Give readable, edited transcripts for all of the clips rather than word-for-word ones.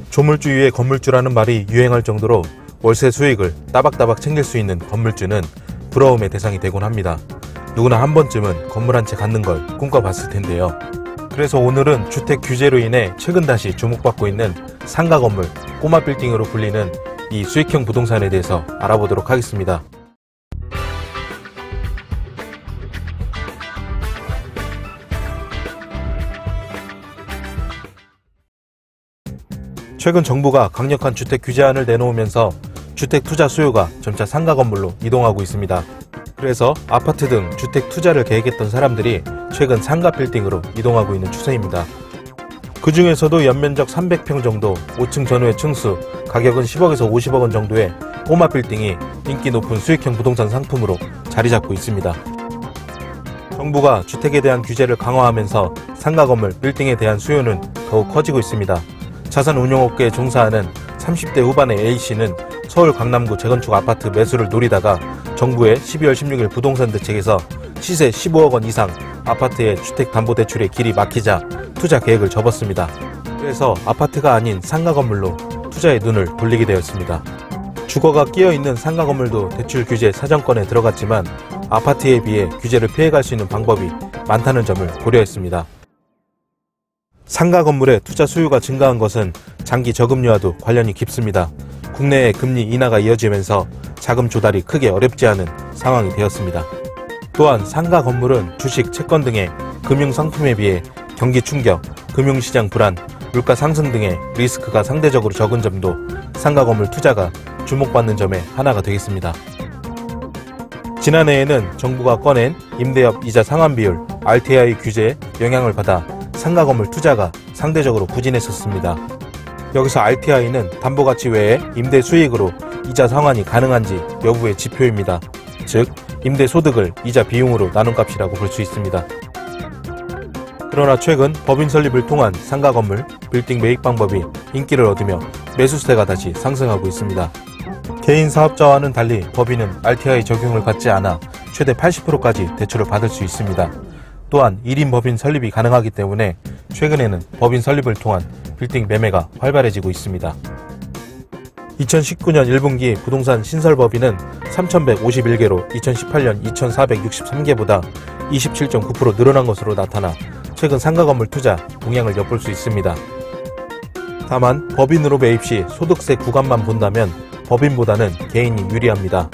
조물주 위에 건물주라는 말이 유행할 정도로 월세 수익을 따박따박 챙길 수 있는 건물주는 부러움의 대상이 되곤 합니다. 누구나 한 번쯤은 건물 한 채 갖는 걸 꿈꿔봤을 텐데요. 그래서 오늘은 주택 규제로 인해 최근 다시 주목받고 있는 상가 건물, 꼬마 빌딩으로 불리는 이 수익형 부동산에 대해서 알아보도록 하겠습니다. 최근 정부가 강력한 주택 규제안을 내놓으면서 주택 투자 수요가 점차 상가 건물로 이동하고 있습니다. 그래서 아파트 등 주택 투자를 계획했던 사람들이 최근 상가 빌딩으로 이동하고 있는 추세입니다. 그 중에서도 연면적 300평 정도, 5층 전후의 층수, 가격은 10억에서 50억 원 정도의 꼬마 빌딩이 인기 높은 수익형 부동산 상품으로 자리 잡고 있습니다. 정부가 주택에 대한 규제를 강화하면서 상가 건물, 빌딩에 대한 수요는 더욱 커지고 있습니다. 자산운용업계에 종사하는 30대 후반의 A씨는 서울 강남구 재건축 아파트 매수를 노리다가 정부의 12월 16일 부동산 대책에서 시세 15억 원 이상 아파트의 주택담보대출의 길이 막히자 투자 계획을 접었습니다. 그래서 아파트가 아닌 상가 건물로 투자의 눈을 돌리게 되었습니다. 주거가 끼어있는 상가 건물도 대출 규제 사정권에 들어갔지만 아파트에 비해 규제를 피해갈 수 있는 방법이 많다는 점을 고려했습니다. 상가 건물의 투자 수요가 증가한 것은 장기 저금리와도 관련이 깊습니다. 국내의 금리 인하가 이어지면서 자금 조달이 크게 어렵지 않은 상황이 되었습니다. 또한 상가 건물은 주식, 채권 등의 금융상품에 비해 경기 충격, 금융시장 불안, 물가 상승 등의 리스크가 상대적으로 적은 점도 상가 건물 투자가 주목받는 점의 하나가 되겠습니다. 지난해에는 정부가 꺼낸 임대업 이자 상환 비율 RTI 규제에 영향을 받아 상가 건물 투자가 상대적으로 부진했었습니다. 여기서 RTI는 담보가치 외에 임대 수익으로 이자 상환이 가능한지 여부의 지표입니다. 즉, 임대 소득을 이자 비용으로 나눈 값이라고 볼 수 있습니다. 그러나 최근 법인 설립을 통한 상가 건물, 빌딩 매입 방법이 인기를 얻으며 매수세가 다시 상승하고 있습니다. 개인 사업자와는 달리 법인은 RTI 적용을 받지 않아 최대 80%까지 대출을 받을 수 있습니다. 또한 1인 법인 설립이 가능하기 때문에 최근에는 법인 설립을 통한 빌딩 매매가 활발해지고 있습니다. 2019년 1분기 부동산 신설 법인은 3,151개로 2018년 2,463개보다 27.9% 늘어난 것으로 나타나 최근 상가 건물 투자 동향을 엿볼 수 있습니다. 다만 법인으로 매입 시 소득세 구간만 본다면 법인보다는 개인이 유리합니다.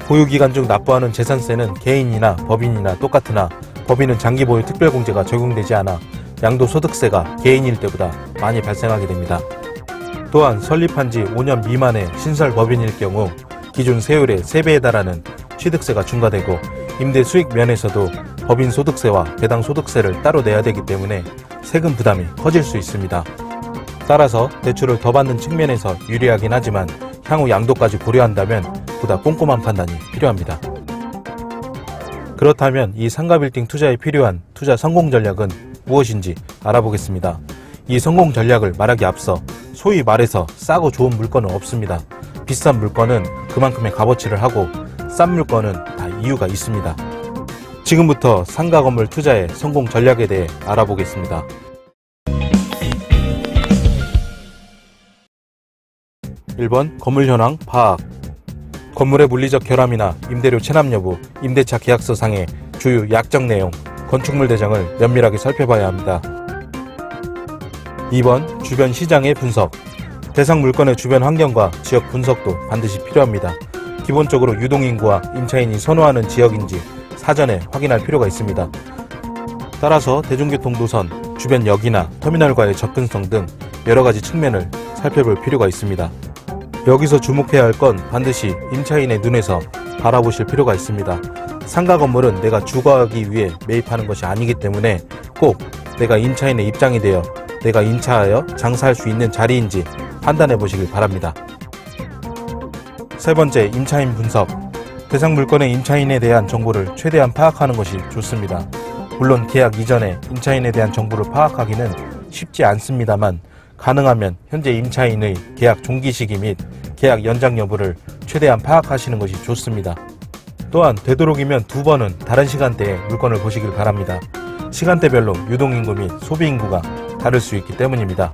보유기간 중 납부하는 재산세는 개인이나 법인이나 똑같으나 법인은 장기보유 특별공제가 적용되지 않아 양도소득세가 개인일 때보다 많이 발생하게 됩니다. 또한 설립한 지 5년 미만의 신설 법인일 경우 기존 세율의 3배에 달하는 취득세가 중과되고 임대 수익 면에서도 법인 소득세와 배당 소득세를 따로 내야 되기 때문에 세금 부담이 커질 수 있습니다. 따라서 대출을 더 받는 측면에서 유리하긴 하지만 향후 양도까지 고려한다면 보다 꼼꼼한 판단이 필요합니다. 그렇다면 이 상가 빌딩 투자에 필요한 투자 성공 전략은 무엇인지 알아보겠습니다. 이 성공 전략을 말하기 앞서 소위 말해서 싸고 좋은 물건은 없습니다. 비싼 물건은 그만큼의 값어치를 하고 싼 물건은 다 이유가 있습니다. 지금부터 상가 건물 투자의 성공 전략에 대해 알아보겠습니다. (1번) 건물 현황 파악. 건물의 물리적 결함이나 임대료 체납 여부, 임대차 계약서 상의 주요 약정 내용, 건축물 대장을 면밀하게 살펴봐야 합니다. 2번 주변 시장의 분석. 대상 물건의 주변 환경과 지역 분석도 반드시 필요합니다. 기본적으로 유동인구와 임차인이 선호하는 지역인지 사전에 확인할 필요가 있습니다. 따라서 대중교통 노선, 주변 역이나 터미널과의 접근성 등 여러가지 측면을 살펴볼 필요가 있습니다. 여기서 주목해야 할 건 반드시 임차인의 눈에서 바라보실 필요가 있습니다. 상가 건물은 내가 주거하기 위해 매입하는 것이 아니기 때문에 꼭 내가 임차인의 입장이 되어 내가 임차하여 장사할 수 있는 자리인지 판단해 보시길 바랍니다. 세 번째, 임차인 분석. 대상 물건의 임차인에 대한 정보를 최대한 파악하는 것이 좋습니다. 물론 계약 이전에 임차인에 대한 정보를 파악하기는 쉽지 않습니다만 가능하면 현재 임차인의 계약 종기 시기 및 계약 연장 여부를 최대한 파악하시는 것이 좋습니다. 또한 되도록이면 2번은 다른 시간대에 물건을 보시길 바랍니다. 시간대별로 유동인구 및 소비인구가 다를 수 있기 때문입니다.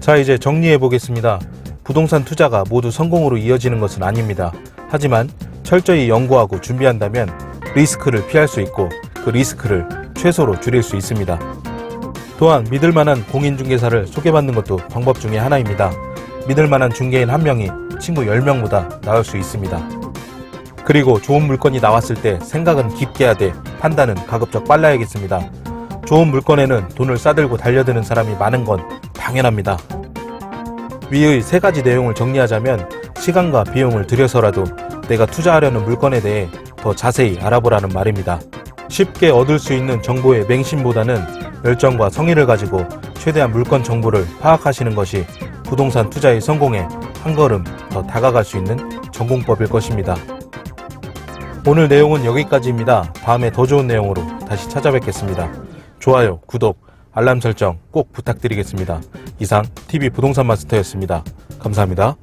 자, 이제 정리해 보겠습니다. 부동산 투자가 모두 성공으로 이어지는 것은 아닙니다. 하지만 철저히 연구하고 준비한다면 리스크를 피할 수 있고 그 리스크를 최소로 줄일 수 있습니다. 또한 믿을만한 공인중개사를 소개받는 것도 방법 중에 하나입니다. 믿을만한 중개인 1명이 친구 10명보다 나을 수 있습니다. 그리고 좋은 물건이 나왔을 때 생각은 깊게 하되 판단은 가급적 빨라야겠습니다. 좋은 물건에는 돈을 싸들고 달려드는 사람이 많은 건 당연합니다. 위의 3가지 내용을 정리하자면 시간과 비용을 들여서라도 내가 투자하려는 물건에 대해 더 자세히 알아보라는 말입니다. 쉽게 얻을 수 있는 정보의 맹신보다는 열정과 성의를 가지고 최대한 물건 정보를 파악하시는 것이 부동산 투자의 성공에 한 걸음 더 다가갈 수 있는 전공법일 것입니다. 오늘 내용은 여기까지입니다. 다음에 더 좋은 내용으로 다시 찾아뵙겠습니다. 좋아요, 구독, 알람 설정 꼭 부탁드리겠습니다. 이상 TV 부동산 마스터였습니다. 감사합니다.